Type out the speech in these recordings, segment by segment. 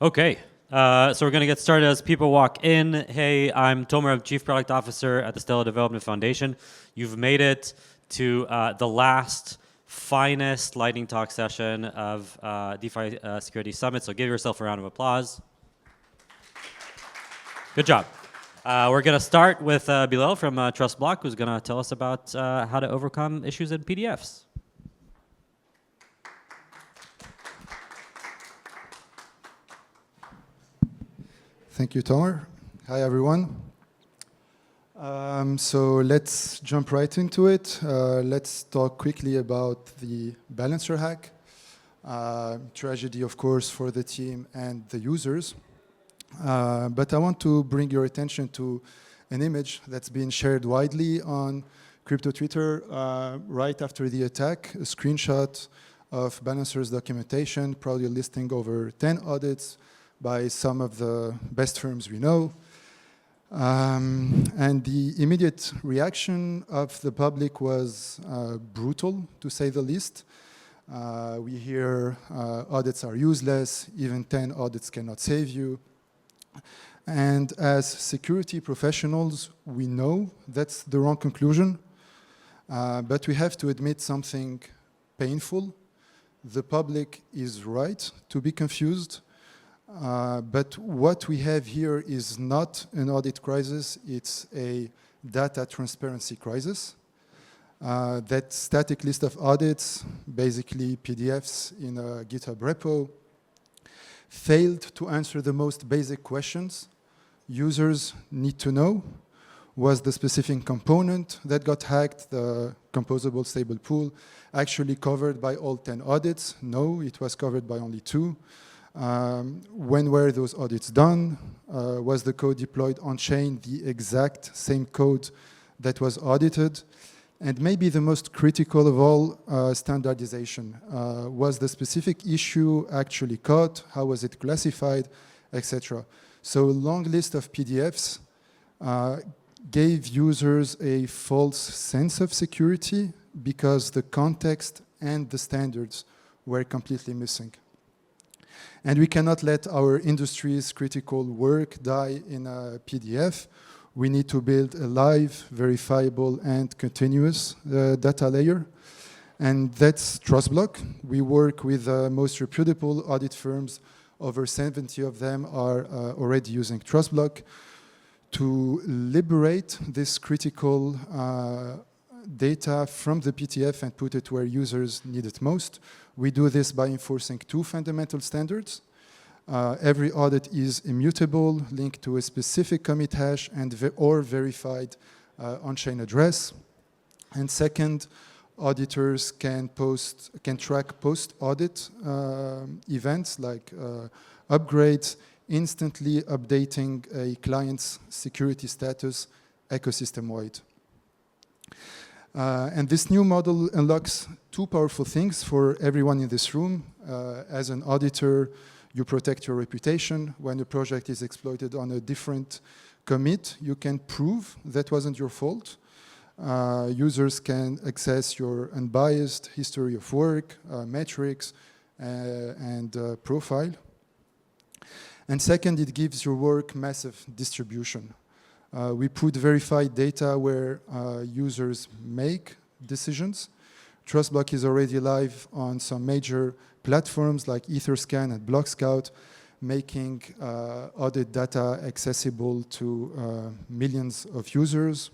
Okay, so we're going to get started as people walk in. Hey, I'm Tomer, I'm Chief Product Officer at the Stella Development Foundation. You've made it to the last, finest lightning talk session of DeFi Security Summit, so give yourself a round of applause. Good job. We're going to start with Bilel from Trustblock, who's going to tell us about how to overcome issues in PDFs. Thank you, Tomer. Hi, everyone. So let's jump right into it. Let's talk quickly about the balancer hack. Tragedy, of course, for the team and the users. But I want to bring your attention to an image that's been shared widely on crypto Twitter right after the attack, a screenshot of balancer's documentation, proudly listing over 10 audits by some of the best firms we know. And the immediate reaction of the public was brutal, to say the least. We hear audits are useless, even 10 audits cannot save you. And as security professionals, we know that's the wrong conclusion, but we have to admit something painful. The public is right to be confused. But what we have here is not an audit crisis, it's a data transparency crisis. That static list of audits, basically PDFs in a GitHub repo, failed to answer the most basic questions users need to know. Was the specific component that got hacked, the composable stable pool, actually covered by all 10 audits? No, it was covered by only 2. When were those audits done? Was the code deployed on-chain the exact same code that was audited? And maybe the most critical of all, standardization. Was the specific issue actually caught? How was it classified, etc.? So a long list of PDFs gave users a false sense of security because the context and the standards were completely missing. And we cannot let our industry's critical work die in a PDF. We need to build a live, verifiable, and continuous data layer. And that's Trustblock. We work with the most reputable audit firms. Over 70 of them are already using Trustblock to liberate this critical data from the PTF and put it where users need it most. We do this by enforcing 2 fundamental standards. Every audit is immutable, linked to a specific commit hash or verified on-chain address. And second, auditors can track post-audit events like upgrades, instantly updating a client's security status ecosystem-wide. And this new model unlocks 2 powerful things for everyone in this room. As an auditor, you protect your reputation. When a project is exploited on a different commit, you can prove that wasn't your fault. Users can access your unbiased history of work, metrics, and profile. And second, it gives your work massive distribution. We put verified data where users make decisions. Trustblock is already live on some major platforms like Etherscan and BlockScout, making audit data accessible to millions of users.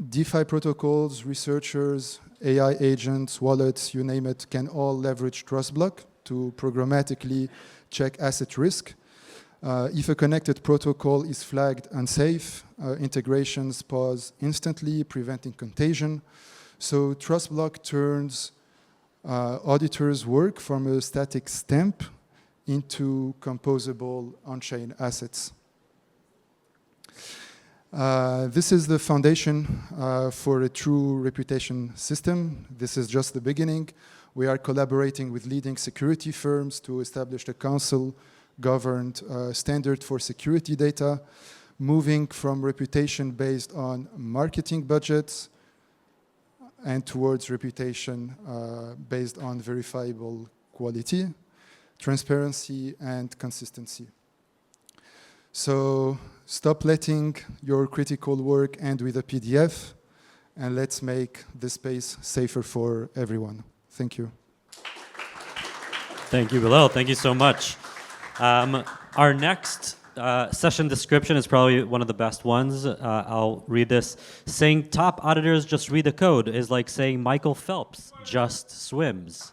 DeFi protocols, researchers, AI agents, wallets, you name it, can all leverage Trustblock to programmatically check asset risk. If a connected protocol is flagged unsafe, integrations pause instantly, preventing contagion. So Trustblock turns auditors' work from a static stamp into composable on-chain assets. This is the foundation for a true reputation system. This is just the beginning. We are collaborating with leading security firms to establish a council-governed standard for security data, moving from reputation based on marketing budgets and towards reputation based on verifiable quality, transparency, and consistency. So stop letting your critical work end with a PDF, and let's make the space safer for everyone. Thank you. Thank you, Bilel. Thank you so much. Our next session description is probably one of the best ones. I'll read this. Saying top auditors just read the code is like saying Michael Phelps just swims.